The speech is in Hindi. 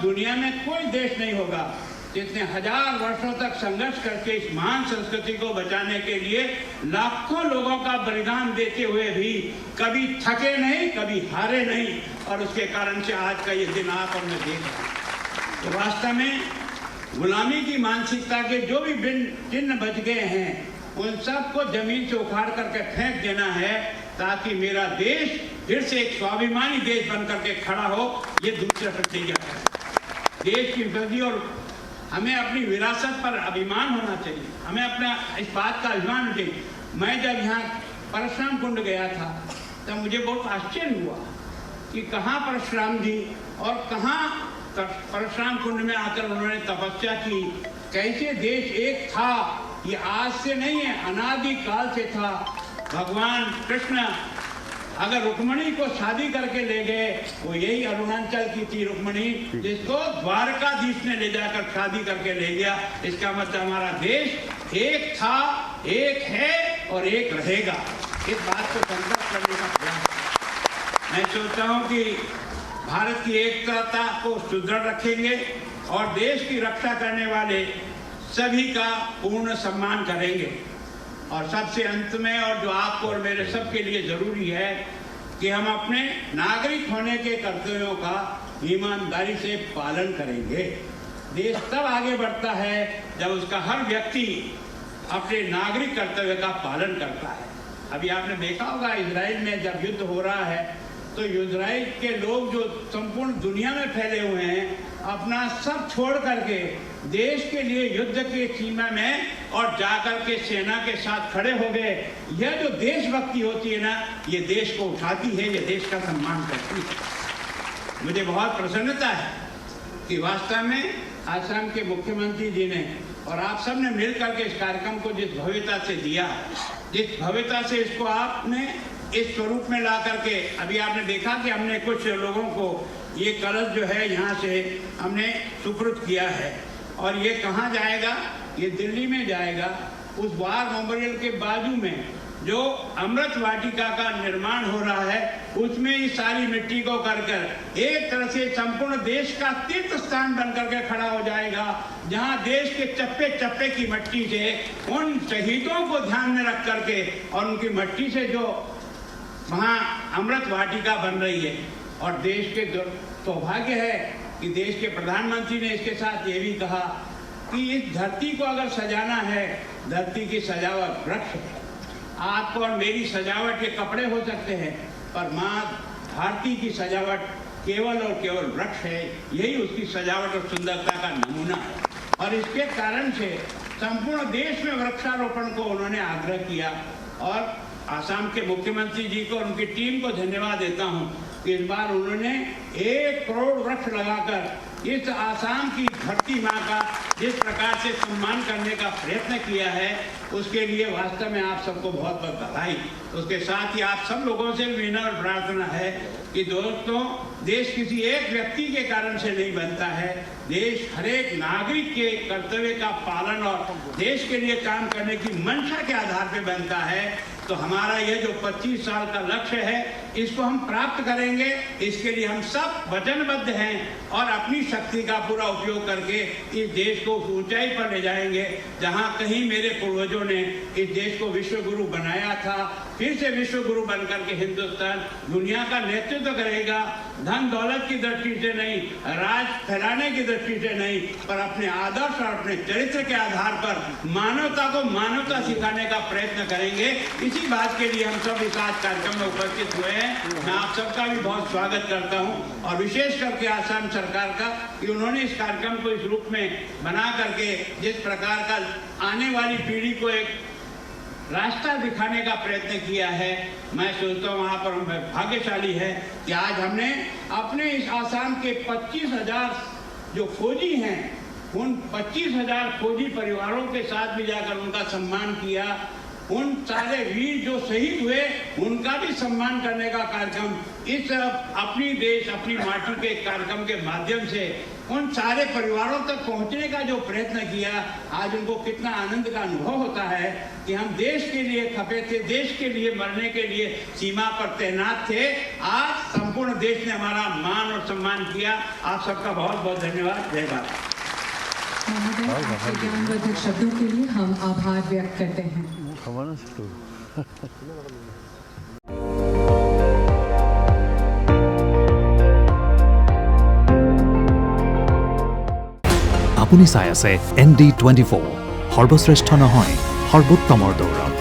दुनिया में कोई देश नहीं होगा जिसने हजार वर्षों तक संघर्ष करके इस महान संस्कृति को बचाने के लिए लाखों लोगों का बलिदान देते हुए भी कभी थके नहीं, कभी हारे नहीं, और उसके कारण से आज का ये दिन आप और मैं देख रहे हैं। तो वास्तव में गुलामी की मानसिकता के जो भी चिन्ह बच गए हैं उन सबको जमीन से उखाड़ करके फेंक देना है, ताकि मेरा देश फिर से एक स्वाभिमानी देश बनकर के खड़ा हो। ये दूसरा प्रतिज्ञा है देश की उपलब्धि, और हमें अपनी विरासत पर अभिमान होना चाहिए। हमें अपना इस बात का अभिमान होना चाहिए। मैं जब यहाँ परशुराम कुंड गया था तब मुझे बहुत आश्चर्य हुआ कि कहाँ परशुराम जी और कहाँ परशुराम कुंड में आकर उन्होंने तपस्या की। कैसे देश एक था, ये आज से नहीं है, अनादि काल से था। भगवान कृष्ण अगर रुक्मणी को शादी करके ले गए, वो यही अरुणाचल की थी रुक्मणी, जिसको द्वारकाधीश ने ले जाकर शादी करके ले गया। इसका मतलब हमारा देश एक था, एक है और एक रहेगा। इस बात को संकल्प करने का प्रयास। मैं सोचता हूँ कि भारत की एकता को सुदृढ़ रखेंगे और देश की रक्षा करने वाले सभी का पूर्ण सम्मान करेंगे। और सबसे अंत में, और जो आपको और मेरे सबके लिए जरूरी है, कि हम अपने नागरिक होने के कर्तव्यों का ईमानदारी से पालन करेंगे। देश तब आगे बढ़ता है जब उसका हर व्यक्ति अपने नागरिक कर्तव्य का पालन करता है। अभी आपने देखा होगा इजराइल में जब युद्ध हो रहा है तो इजराइल के लोग जो संपूर्ण दुनिया में फैले हुए हैं, अपना सब छोड़ करके देश के लिए युद्ध की सीमा में और जाकर के सेना के साथ खड़े हो गए। यह जो देशभक्ति होती है ना, ये देश को उठाती है, ये देश का सम्मान करती है। मुझे बहुत प्रसन्नता है कि वास्तव में आसाम के मुख्यमंत्री जी ने और आप सब ने मिलकर के इस कार्यक्रम को जिस भव्यता से दिया, जिस भव्यता से इसको आपने इस स्वरूप में ला करके, अभी आपने देखा कि हमने कुछ लोगों को ये कलश जो है यहाँ से हमने सुपुर्द किया है। और ये कहाँ जाएगा? ये दिल्ली में जाएगा। उस वार मेमोरियल के बाजू में जो अमृत वाटिका का निर्माण हो रहा है, उसमें इस सारी मिट्टी को कर एक तरह से संपूर्ण देश का तीर्थ स्थान बनकर के खड़ा हो जाएगा, जहां देश के चप्पे चप्पे की मिट्टी से उन शहीदों को ध्यान में रख करके और उनकी मिट्टी से जो वहाँ अमृत वाटिका बन रही है। और देश के सौभाग्य है कि देश के प्रधानमंत्री ने इसके साथ ये भी कहा कि इस धरती को अगर सजाना है, धरती की सजावट वृक्ष है। आपको और मेरी सजावट ये कपड़े हो सकते हैं, पर माँ भारती की सजावट केवल और केवल वृक्ष है। यही उसकी सजावट और सुंदरता का नमूना है। और इसके कारण से संपूर्ण देश में वृक्षारोपण को उन्होंने आग्रह किया। और आसाम के मुख्यमंत्री जी को और उनकी टीम को धन्यवाद देता हूँ कि इस बार उन्होंने 1 करोड़ वृक्ष लगाकर इस आसाम की धरती माँ का जिस प्रकार से सम्मान करने का प्रयत्न किया है, उसके लिए वास्तव में आप सबको बहुत बहुत बधाई। उसके साथ ही आप सब लोगों से विनम्र प्रार्थना है कि दोस्तों, देश किसी एक व्यक्ति के कारण से नहीं बनता है। देश हर एक नागरिक के कर्तव्य का पालन और देश के लिए काम करने की मंशा के आधार पर बनता है। तो हमारा यह जो 25 साल का लक्ष्य है, इसको हम प्राप्त करेंगे। इसके लिए हम सब वचनबद्ध हैं और अपनी शक्ति का पूरा उपयोग करके इस देश को ऊंचाई पर ले जाएंगे। जहां कहीं मेरे पूर्वजों ने इस देश को विश्व गुरु बनाया था, फिर से विश्व गुरु बनकर के हिंदुस्तान दुनिया का नेतृत्व करेगा। धन दौलत की दृष्टि से नहीं, राज फैलाने की दृष्टि से नहीं, पर अपने आदर्श और अपने चरित्र के आधार पर मानवता को मानवता सिखाने का प्रयत्न करेंगे। इसी बात के लिए हम सब इस आज कार्यक्रम में उपस्थित हुए हैं। मैं आप सबका भी बहुत स्वागत करता हूं और विशेष करके आसाम सरकार का कि उन्होंने इस कार्यक्रम को इस रूप में बना करके जिस प्रकार का आने वाली पीढ़ी को एक रास्ता दिखाने का प्रयत्न किया है, मैं सोचता हूँ वहाँ पर हम भाग्यशाली है कि आज हमने अपने इस आसाम के 25,000 जो फौजी हैं, उन 25,000 फौजी परिवारों के साथ भी जाकर उनका सम्मान किया। उन सारे वीर जो शहीद हुए, उनका भी सम्मान करने का कार्यक्रम इस अपनी देश अपनी माटी के कार्यक्रम के माध्यम से उन सारे परिवारों तक पहुंचने का जो प्रयत्न किया, आज उनको कितना आनंद का अनुभव होता है कि हम देश के लिए खपे थे, देश के लिए मरने के लिए सीमा पर तैनात थे। आज संपूर्ण देश ने हमारा मान और सम्मान किया। आप सबका बहुत बहुत धन्यवाद। जय भारत। आपके ज्ञानवर्धक शब्दों के लिए हम आभार व्यक्त करते हैं। আপুনি চাই আছে ND24 সৰ্বশ্ৰেষ্ঠ নহয় সৰ্বোত্তমৰ দৌৰত।